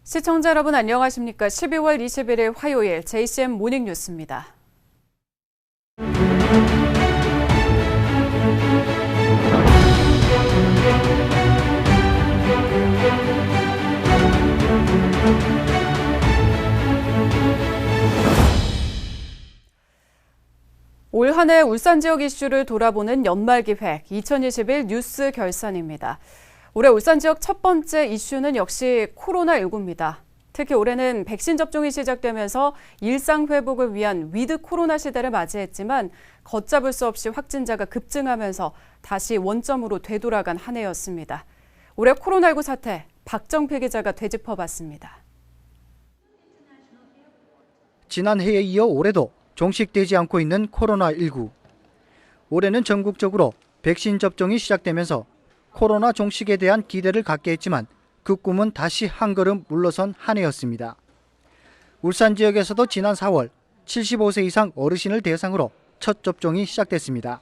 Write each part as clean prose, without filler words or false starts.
시청자 여러분 안녕하십니까? 12월 21일 화요일 JCM 모닝뉴스입니다. 올 한 해 울산 지역 이슈를 돌아보는 연말기획 2021 뉴스 결산입니다. 올해 울산 지역 첫 번째 이슈는 역시 코로나19입니다. 특히 올해는 백신 접종이 시작되면서 일상 회복을 위한 위드 코로나 시대를 맞이했지만 걷잡을 수 없이 확진자가 급증하면서 다시 원점으로 되돌아간 한 해였습니다. 올해 코로나19 사태, 박정필 기자가 되짚어봤습니다. 지난해에 이어 올해도 종식되지 않고 있는 코로나19. 올해는 전국적으로 백신 접종이 시작되면서 코로나 종식에 대한 기대를 갖게 했지만 그 꿈은 다시 한 걸음 물러선 한 해였습니다. 울산 지역에서도 지난 4월 75세 이상 어르신을 대상으로 첫 접종이 시작됐습니다.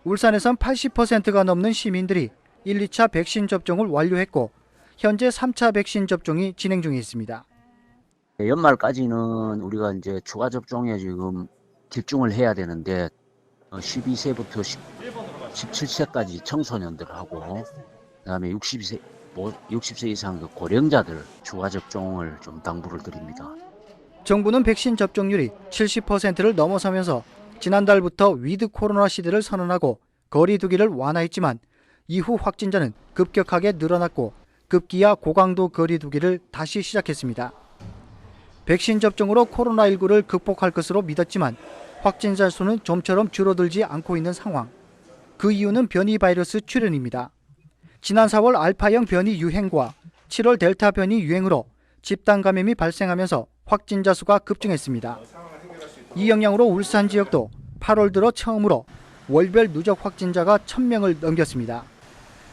울산에선 80%가 넘는 시민들이 1, 2차 백신 접종을 완료했고 현재 3차 백신 접종이 진행 중에 있습니다. 연말까지는 우리가 이제 추가 접종에 지금 집중을 해야 되는데 12세부터 17세까지 청소년들하고 그다음에 60세 이상 그 고령자들 추가 접종을 좀 당부를 드립니다. 정부는 백신 접종률이 70%를 넘어서면서 지난달부터 위드 코로나 시대를 선언하고 거리 두기를 완화했지만 이후 확진자는 급격하게 늘어났고 급기야 고강도 거리 두기를 다시 시작했습니다. 백신 접종으로 코로나19를 극복할 것으로 믿었지만 확진자 수는 좀처럼 줄어들지 않고 있는 상황. 그 이유는 변이 바이러스 출현입니다. 지난 4월 알파형 변이 유행과 7월 델타 변이 유행으로 집단 감염이 발생하면서 확진자 수가 급증했습니다. 이 영향으로 울산 지역도 8월 들어 처음으로 월별 누적 확진자가 1000명을 넘겼습니다.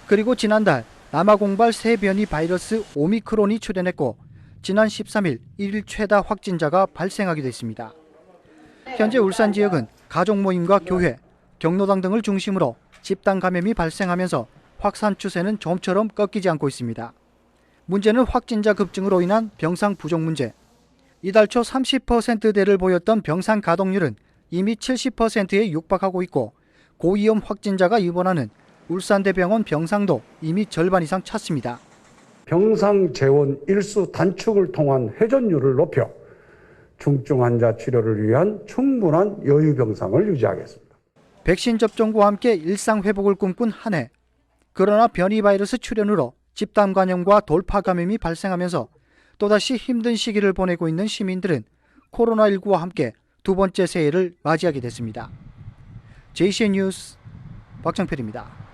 그리고 지난달 남아공발 새 변이 바이러스 오미크론이 출현했고 지난 13일 1일 최다 확진자가 발생하기도 했습니다. 현재 울산 지역은 가족 모임과 교회, 경로당 등을 중심으로 집단 감염이 발생하면서 확산 추세는 좀처럼 꺾이지 않고 있습니다. 문제는 확진자 급증으로 인한 병상 부족 문제. 이달 초 30%대를 보였던 병상 가동률은 이미 70%에 육박하고 있고 고위험 확진자가 입원하는 울산대병원 병상도 이미 절반 이상 찼습니다. 병상 재원 일수 단축을 통한 회전율을 높여 중증 환자 치료를 위한 충분한 여유 병상을 유지하겠습니다. 백신 접종과 함께 일상 회복을 꿈꾼 한 해. 그러나 변이 바이러스 출현으로 집단 감염과 돌파 감염이 발생하면서 또다시 힘든 시기를 보내고 있는 시민들은 코로나19와 함께 두 번째 새해를 맞이하게 됐습니다. JCN 뉴스 박정필입니다.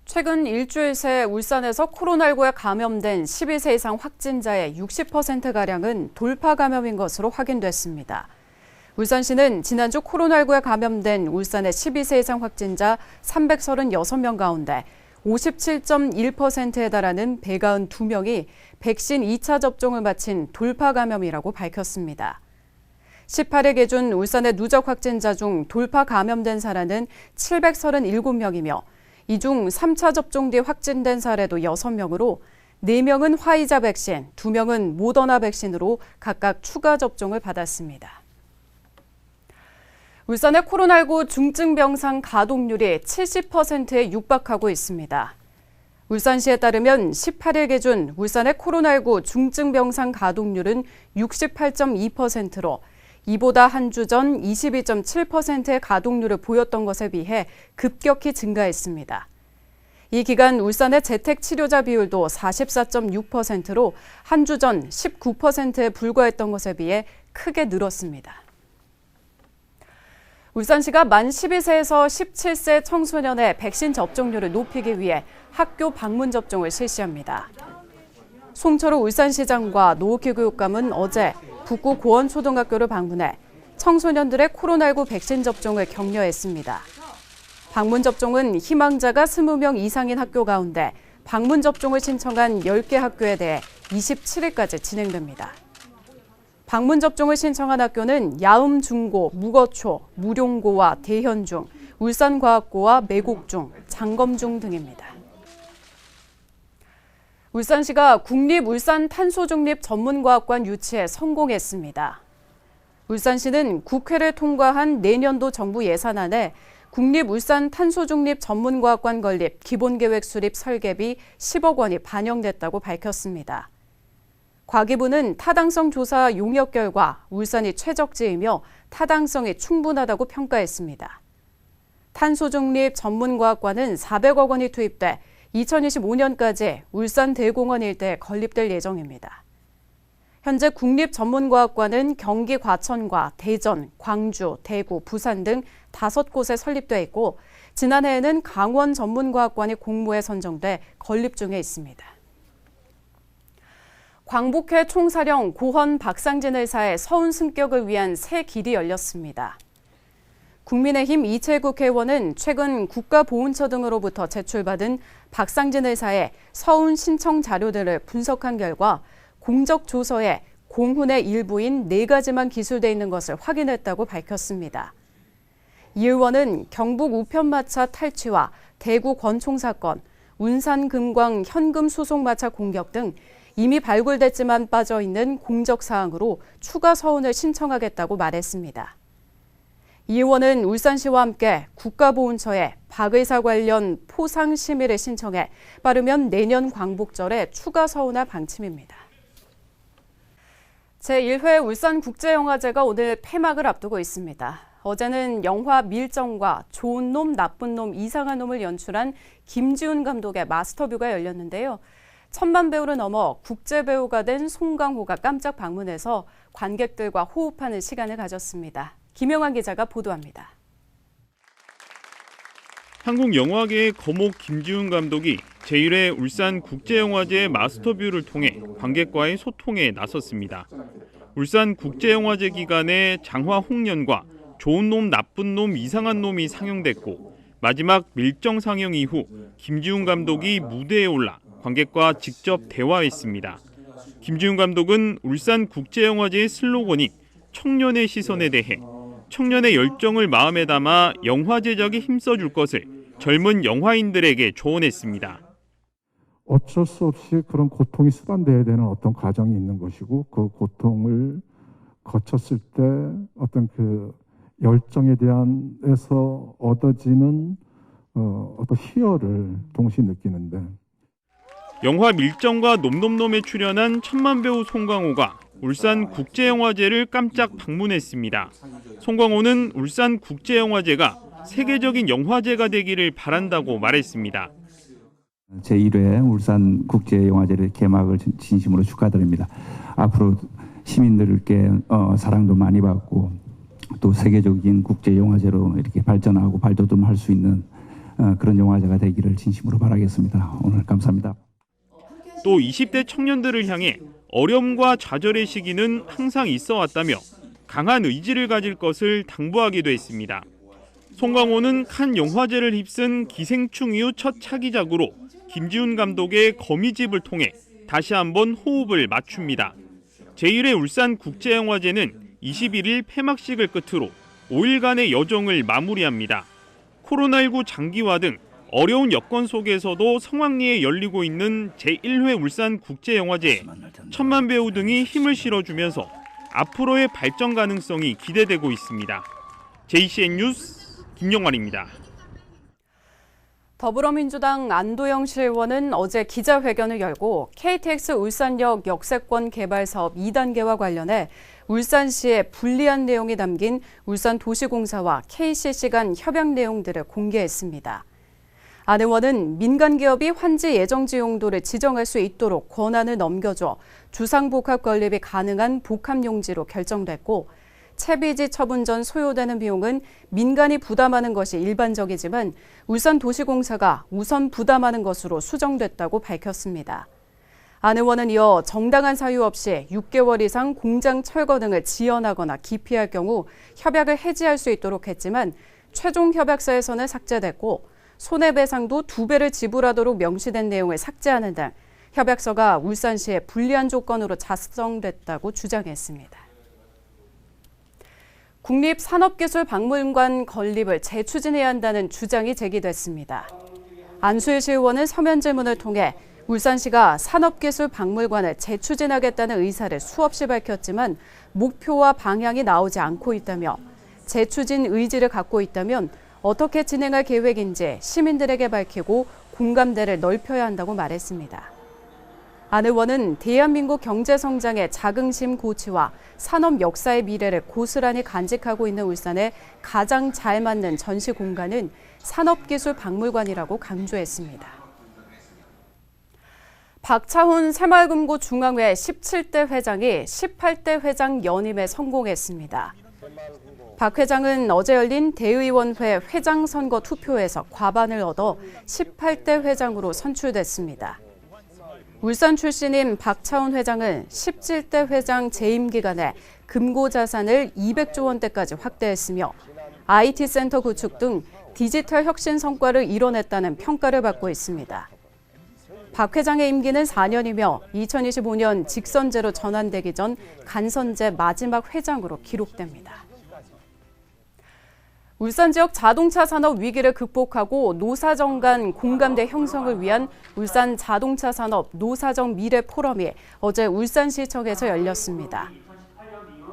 최근 일주일 새 울산에서 코로나19에 감염된 12세 이상 확진자의 60%가량은 돌파 감염인 것으로 확인됐습니다. 울산시는 지난주 코로나19에 감염된 울산의 12세 이상 확진자 336명 가운데 57.1%에 달하는 192명이 백신 2차 접종을 마친 돌파 감염이라고 밝혔습니다. 18일 기준 울산의 누적 확진자 중 돌파 감염된 사례는 737명이며 이 중 3차 접종 뒤 확진된 사례도 6명으로 4명은 화이자 백신, 2명은 모더나 백신으로 각각 추가 접종을 받았습니다. 울산의 코로나19 중증 병상 가동률이 70%에 육박하고 있습니다. 울산시에 따르면 18일 기준 울산의 코로나19 중증 병상 가동률은 68.2%로 이보다 한 주 전 22.7%의 가동률을 보였던 것에 비해 급격히 증가했습니다. 이 기간 울산의 재택 치료자 비율도 44.6%로 한 주 전 19%에 불과했던 것에 비해 크게 늘었습니다. 울산시가 만 12세에서 17세 청소년의 백신 접종률을 높이기 위해 학교 방문 접종을 실시합니다. 송철호 울산시장과 노옥희 교육감은 어제 북구 고원초등학교를 방문해 청소년들의 코로나19 백신 접종을 격려했습니다. 방문 접종은 희망자가 20명 이상인 학교 가운데 방문 접종을 신청한 10개 학교에 대해 27일까지 진행됩니다. 방문 접종을 신청한 학교는 야음중고, 무거초, 무룡고와 대현중, 울산과학고와 매곡중, 장검중 등입니다. 울산시가 국립울산탄소중립전문과학관 유치에 성공했습니다. 울산시는 국회를 통과한 내년도 정부 예산안에 국립울산탄소중립전문과학관 건립 기본계획 수립 설계비 10억 원이 반영됐다고 밝혔습니다. 과기부는 타당성 조사 용역 결과 울산이 최적지이며 타당성이 충분하다고 평가했습니다. 탄소중립전문과학관은 400억 원이 투입돼 2025년까지 울산 대공원 일대에 건립될 예정입니다. 현재 국립전문과학관은 경기 과천과 대전, 광주, 대구, 부산 등 5곳에 설립돼 있고 지난해에는 강원 전문과학관이 공모에 선정돼 건립 중에 있습니다. 광복회 총사령 고헌 박상진 의사의 서훈 승격을 위한 새 길이 열렸습니다. 국민의힘 이채국 의원은 최근 국가보훈처 등으로부터 제출받은 박상진 의사의 서훈 신청 자료들을 분석한 결과 공적 조서에 공훈의 일부인 4가지만 기술돼 있는 것을 확인했다고 밝혔습니다. 이 의원은 경북 우편마차 탈취와 대구 권총 사건, 운산 금광 현금 수송 마차 공격 등 이미 발굴됐지만 빠져 있는 공적 사항으로 추가 서훈을 신청하겠다고 말했습니다. 이 의원은 울산시와 함께 국가보훈처에 박 의사 관련 포상 심의를 신청해 빠르면 내년 광복절에 추가 서훈할 방침입니다. 제1회 울산국제영화제가 오늘 폐막을 앞두고 있습니다. 어제는 영화 밀정과 좋은 놈, 나쁜 놈, 이상한 놈을 연출한 김지훈 감독의 마스터뷰가 열렸는데요. 천만 배우를 넘어 국제배우가 된 송강호가 깜짝 방문해서 관객들과 호흡하는 시간을 가졌습니다. 김영환 기자가 보도합니다. 한국 영화계의 거목 김지훈 감독이 제1회 울산국제영화제 마스터뷰를 통해 관객과의 소통에 나섰습니다. 울산국제영화제 기간에 장화 홍련과 좋은 놈, 나쁜 놈, 이상한 놈이 상영됐고 마지막 밀정 상영 이후 김지훈 감독이 무대에 올라 관객과 직접 대화했습니다. 김지훈 감독은 울산국제영화제의 슬로건인 청년의 시선에 대해 청년의 열정을 마음에 담아 영화 제작에 힘써줄 것을 젊은 영화인들에게 조언했습니다. 어쩔 수 없이 그런 고통이 수반돼야 되는 어떤 과정이 있는 것이고 그 고통을 거쳤을 때 어떤 그 열정에 대한에서 얻어지는 어떤 희열을 동시에 느끼는데 영화 밀정과 놈놈놈에 출연한 천만 배우 송강호가 울산국제영화제를 깜짝 방문했습니다. 송강호는 울산국제영화제가 세계적인 영화제가 되기를 바란다고 말했습니다. 제1회 울산국제영화제를 개막을 진심으로 축하드립니다. 앞으로 시민들께 사랑도 많이 받고 또 세계적인 국제영화제로 이렇게 발전하고 발돋움할 수 있는 그런 영화제가 되기를 진심으로 바라겠습니다. 오늘 감사합니다. 또 20대 청년들을 향해 어려움과 좌절의 시기는 항상 있어 왔다며 강한 의지를 가질 것을 당부하기도 했습니다. 송강호는 칸 영화제를 휩쓴 기생충 이후 첫 차기작으로 김지훈 감독의 거미집을 통해 다시 한번 호흡을 맞춥니다. 제1회 울산국제영화제는 21일 폐막식을 끝으로 5일간의 여정을 마무리합니다. 코로나19 장기화 등 어려운 여건 속에서도 성황리에 열리고 있는 제1회 울산국제영화제에 천만 배우 등이 힘을 실어주면서 앞으로의 발전 가능성이 기대되고 있습니다. JCN 뉴스 김영환입니다. 더불어민주당 안도영 실원은 어제 기자회견을 열고 KTX 울산역 역세권 개발 사업 2단계와 관련해 울산시의 불리한 내용이 담긴 울산도시공사와 KCC 간 협약 내용들을 공개했습니다. 안 의원은 민간 기업이 환지 예정지 용도를 지정할 수 있도록 권한을 넘겨줘 주상복합 건립이 가능한 복합용지로 결정됐고 채비지 처분 전 소요되는 비용은 민간이 부담하는 것이 일반적이지만 울산도시공사가 우선 부담하는 것으로 수정됐다고 밝혔습니다. 안 의원은 이어 정당한 사유 없이 6개월 이상 공장 철거 등을 지연하거나 기피할 경우 협약을 해지할 수 있도록 했지만 최종 협약서에서는 삭제됐고 손해배상도 2배를 지불하도록 명시된 내용을 삭제하는 등 협약서가 울산시의 불리한 조건으로 작성됐다고 주장했습니다. 국립산업기술박물관 건립을 재추진해야 한다는 주장이 제기됐습니다. 안수일 의원은 서면 질문을 통해 울산시가 산업기술박물관을 재추진하겠다는 의사를 수없이 밝혔지만 목표와 방향이 나오지 않고 있다며 재추진 의지를 갖고 있다면 어떻게 진행할 계획인지 시민들에게 밝히고 공감대를 넓혀야 한다고 말했습니다. 안 의원은 대한민국 경제성장의 자긍심 고취와 산업 역사의 미래를 고스란히 간직하고 있는 울산에 가장 잘 맞는 전시 공간은 산업기술박물관이라고 강조했습니다. 박차훈 새마을금고 중앙회 17대 회장이 18대 회장 연임에 성공했습니다. 박 회장은 어제 열린 대의원회 회장 선거 투표에서 과반을 얻어 18대 회장으로 선출됐습니다. 울산 출신인 박차훈 회장은 17대 회장 재임 기간에 금고 자산을 200조 원대까지 확대했으며 IT센터 구축 등 디지털 혁신 성과를 이뤄냈다는 평가를 받고 있습니다. 박 회장의 임기는 4년이며 2025년 직선제로 전환되기 전 간선제 마지막 회장으로 기록됩니다. 울산 지역 자동차 산업 위기를 극복하고 노사정 간 공감대 형성을 위한 울산 자동차 산업 노사정 미래 포럼이 어제 울산시청에서 열렸습니다.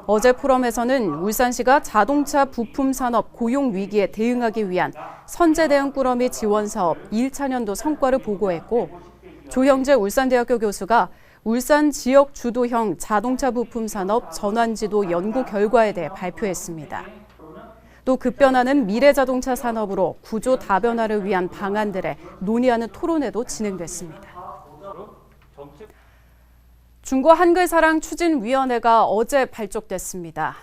어제 포럼에서는 울산시가 자동차 부품 산업 고용 위기에 대응하기 위한 선제 대응 꾸러미 지원 사업 1차년도 성과를 보고했고 조형재 울산대학교 교수가 울산 지역 주도형 자동차 부품 산업 전환지도 연구 결과에 대해 발표했습니다. 또 급변하는 미래 자동차 산업으로 구조 다변화를 위한 방안들을 논의하는 토론회도 진행됐습니다. 중고 한글사랑 추진위원회가 어제 발족됐습니다.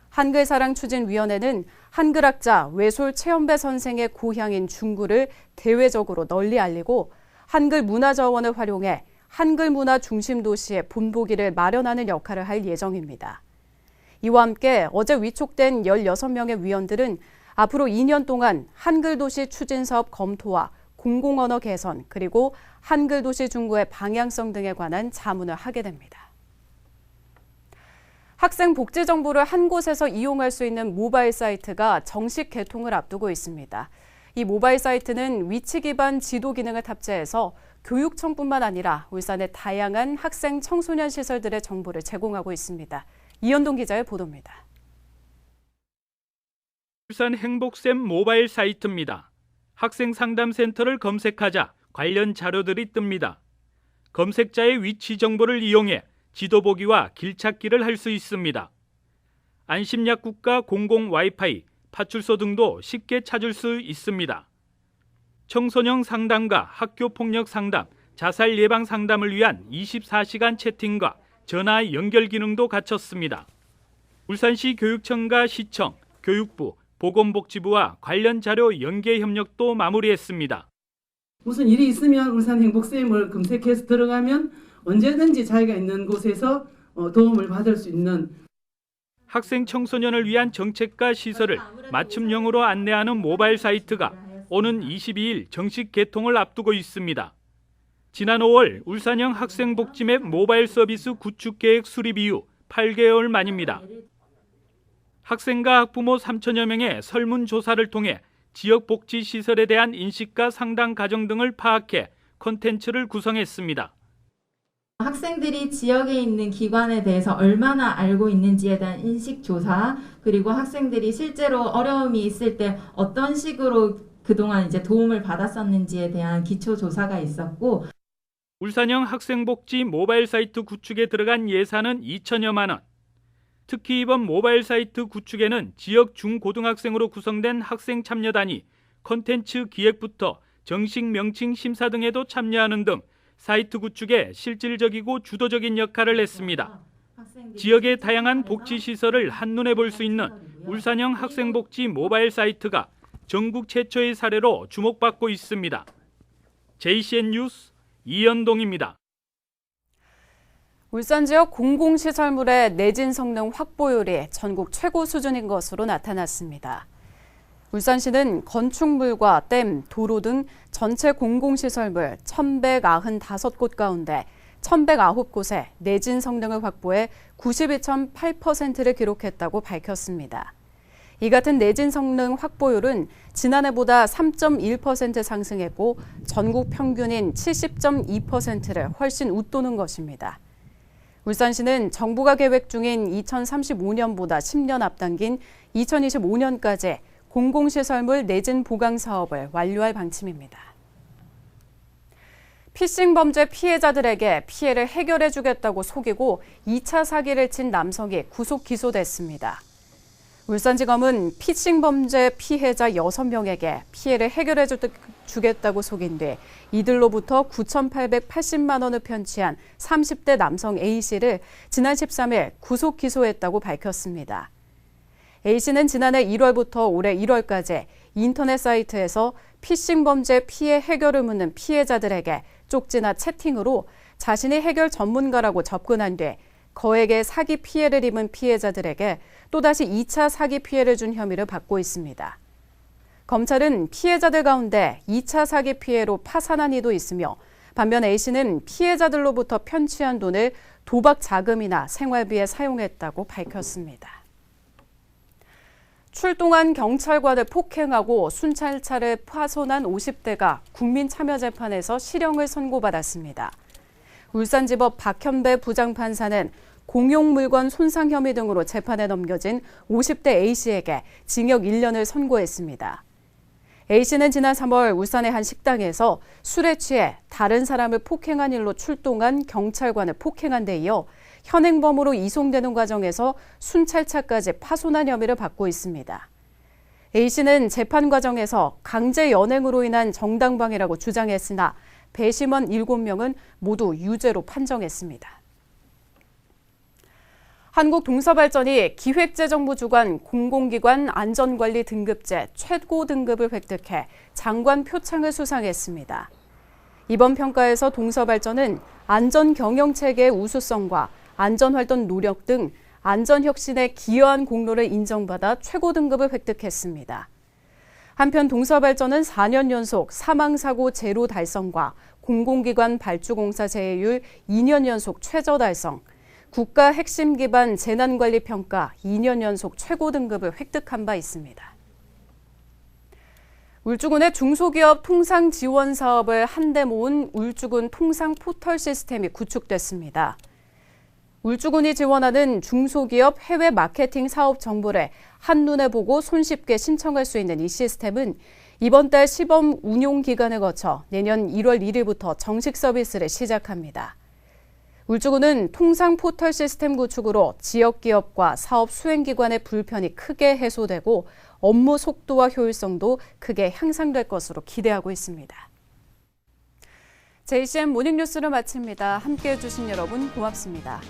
한글사랑 추진위원회는 한글학자 외솔 최연배 선생의 고향인 중구를 대외적으로 널리 알리고 한글 문화자원을 활용해 한글 문화 중심 도시의 본보기를 마련하는 역할을 할 예정입니다. 이와 함께 어제 위촉된 16명의 위원들은 앞으로 2년 동안 한글도시 추진사업 검토와 공공언어 개선 그리고 한글도시 중구의 방향성 등에 관한 자문을 하게 됩니다. 학생 복지 정보를 한 곳에서 이용할 수 있는 모바일 사이트가 정식 개통을 앞두고 있습니다. 이 모바일 사이트는 위치 기반 지도 기능을 탑재해서 교육청뿐만 아니라 울산의 다양한 학생 청소년 시설들의 정보를 제공하고 있습니다. 이현동 기자의 보도입니다. 울산 행복쌤 모바일 사이트입니다. 학생 상담센터를 검색하자 관련 자료들이 뜹니다. 검색자의 위치 정보를 이용해 지도 보기와 길 찾기를 할 수 있습니다. 안심약국과 공공 와이파이, 파출소 등도 쉽게 찾을 수 있습니다. 청소년 상담과 학교폭력 상담, 자살 예방 상담을 위한 24시간 채팅과 전화 연결 기능도 갖췄습니다. 울산시 교육청과 시청, 교육부, 보건복지부와 관련 자료 연계 협력도 마무리했습니다. 무슨 일이 있으면 울산 행복쌤을 검색해서 들어가면 언제든지 자기가 있는 곳에서 도움을 받을 수 있는 학생 청소년을 위한 정책과 시설을 맞춤형으로 안내하는 모바일 사이트가 오는 22일 정식 개통을 앞두고 있습니다. 지난 5월 울산형 학생복지맵 모바일 서비스 구축 계획 수립 이후 8개월 만입니다. 학생과 학부모 3천여 명의 설문조사를 통해 지역 복지시설에 대한 인식과 상담 과정 등을 파악해 콘텐츠를 구성했습니다. 학생들이 지역에 있는 기관에 대해서 얼마나 알고 있는지에 대한 인식조사, 그리고 학생들이 실제로 어려움이 있을 때 어떤 식으로 그동안 이제 도움을 받았었는지에 대한 기초조사가 있었고, 울산형 학생복지 모바일 사이트 구축에 들어간 예산은 2천여만 원. 특히 이번 모바일 사이트 구축에는 지역 중고등학생으로 구성된 학생 참여단이 콘텐츠 기획부터 정식 명칭 심사 등에도 참여하는 등 사이트 구축에 실질적이고 주도적인 역할을 했습니다. 지역의 다양한 복지시설을 한눈에 볼 수 있는 울산형 학생복지 모바일 사이트가 전국 최초의 사례로 주목받고 있습니다. JCN 뉴스 이현동입니다. 울산 지역 공공시설물의 내진 성능 확보율이 전국 최고 수준인 것으로 나타났습니다. 울산시는 건축물과 댐, 도로 등 전체 공공시설물 1,195곳 가운데 1,109곳에 내진 성능을 확보해 92.8%를 기록했다고 밝혔습니다. 이 같은 내진 성능 확보율은 지난해보다 3.1% 상승했고 전국 평균인 70.2%를 훨씬 웃도는 것입니다. 울산시는 정부가 계획 중인 2035년보다 10년 앞당긴 2025년까지 공공시설물 내진 보강 사업을 완료할 방침입니다. 피싱 범죄 피해자들에게 피해를 해결해 주겠다고 속이고 2차 사기를 친 남성이 구속 기소됐습니다. 울산지검은 피싱 범죄 피해자 6명에게 피해를 해결해 주겠다고 속인 뒤 이들로부터 9,880만 원을 편취한 30대 남성 A씨를 지난 13일 구속 기소했다고 밝혔습니다. A씨는 지난해 1월부터 올해 1월까지 인터넷 사이트에서 피싱 범죄 피해 해결을 묻는 피해자들에게 쪽지나 채팅으로 자신이 해결 전문가라고 접근한 뒤 거액의 사기 피해를 입은 피해자들에게 또다시 2차 사기 피해를 준 혐의를 받고 있습니다. 검찰은 피해자들 가운데 2차 사기 피해로 파산한 이도 있으며 반면 A씨는 피해자들로부터 편취한 돈을 도박 자금이나 생활비에 사용했다고 밝혔습니다. 출동한 경찰관을 폭행하고 순찰차를 파손한 50대가 국민참여재판에서 실형을 선고받았습니다. 울산지법 박현배 부장판사는 공용물건 손상 혐의 등으로 재판에 넘겨진 50대 A씨에게 징역 1년을 선고했습니다. A씨는 지난 3월 울산의 한 식당에서 술에 취해 다른 사람을 폭행한 일로 출동한 경찰관을 폭행한 데 이어 현행범으로 이송되는 과정에서 순찰차까지 파손한 혐의를 받고 있습니다. A씨는 재판 과정에서 강제 연행으로 인한 정당방위라고 주장했으나 배심원 7명은 모두 유죄로 판정했습니다. 한국동서발전이 기획재정부 주관 공공기관 안전관리 등급제 최고 등급을 획득해 장관 표창을 수상했습니다. 이번 평가에서 동서발전은 안전경영체계의 우수성과 안전활동 노력 등 안전혁신에 기여한 공로를 인정받아 최고 등급을 획득했습니다. 한편 동서발전은 4년 연속 사망사고 제로 달성과 공공기관 발주공사 제해율 2년 연속 최저 달성, 국가 핵심 기반 재난관리 평가 2년 연속 최고 등급을 획득한 바 있습니다. 울주군의 중소기업 통상 지원 사업을 한데 모은 울주군 통상 포털 시스템이 구축됐습니다. 울주군이 지원하는 중소기업 해외 마케팅 사업 정보를 한눈에 보고 손쉽게 신청할 수 있는 이 시스템은 이번 달 시범 운용 기간을 거쳐 내년 1월 1일부터 정식 서비스를 시작합니다. 울주군은 통상 포털 시스템 구축으로 지역 기업과 사업 수행기관의 불편이 크게 해소되고 업무 속도와 효율성도 크게 향상될 것으로 기대하고 있습니다. JCN 모닝뉴스를 마칩니다. 함께해 주신 여러분 고맙습니다.